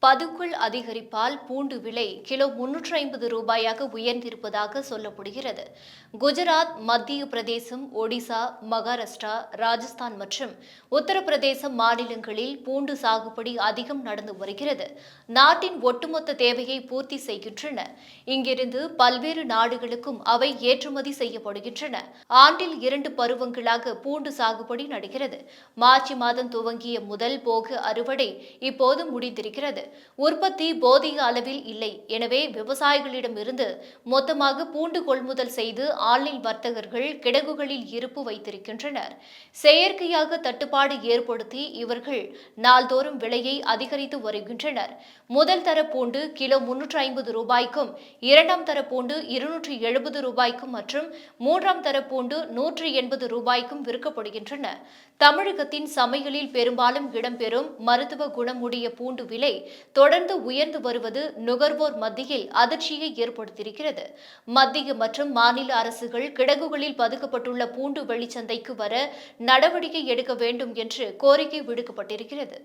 பதுக்குள் அதிகரிப்பால் பூண்டு விலை கிலோ 350 ரூபாயாக உயர்ந்திருப்பதாக சொல்லப்படுகிறது. குஜராத், மத்திய பிரதேசம், ஒடிசா, மகாராஷ்டிரா, ராஜஸ்தான் மற்றும் உத்தரப்பிரதேசம் மாநிலங்களில் பூண்டு சாகுபடி அதிகம் நடந்து வருகிறது. நாட்டின் ஒட்டுமொத்த தேவையை பூர்த்தி செய்கின்றன. இங்கிருந்து பல்வேறு நாடுகளுக்கும் அவை ஏற்றுமதி செய்யப்படுகின்றன. ஆண்டில் 2 பருவங்களாக பூண்டு சாகுபடி நடக்கிறது. மார்ச் மாதம் துவங்கிய முதல் போக அறுவடை இப்போது முடிந்திருக்கிறது. உற்பத்தி போதிய அளவில் இல்லை. எனவே விவசாயிகளிடமிருந்து மொத்தமாக பூண்டு கொள்முதல் செய்து ஆன்லைன் வர்த்தகர்கள் கிடங்குகளில் இருப்பு வைத்திருக்கின்றனர். செயற்கையாக தட்டுப்பாடு ஏற்படுத்தி இவர்கள் நாள்தோறும் விலையை அதிகரித்து வருகின்றனர். முதல் தர பூண்டு கிலோ 350 ரூபாய்க்கும், இரண்டாம் தர பூண்டு 270 ரூபாய்க்கும் மற்றும் மூன்றாம் தர பூண்டு 180 ரூபாய்க்கும் விற்கப்படுகின்றன. தமிழகத்தின் சமையலில் பெரும்பாலும் இடம்பெறும் மருத்துவ குணமுடைய பூண்டு விலை தொடர்ந்து உயர்ந்து வருவது நுகர்வோர் மத்தியில் அதிர்ச்சியை ஏற்படுத்தியிருக்கிறது. மத்திய மற்றும் மாநில அரசுகள் கிடங்குகளில் பதுக்கப்பட்டுள்ள பூண்டு வெளிச்சந்தைக்கு வர நடவடிக்கை எடுக்க வேண்டும் என்று கோரிக்கை விடுக்கப்பட்டிருக்கிறது.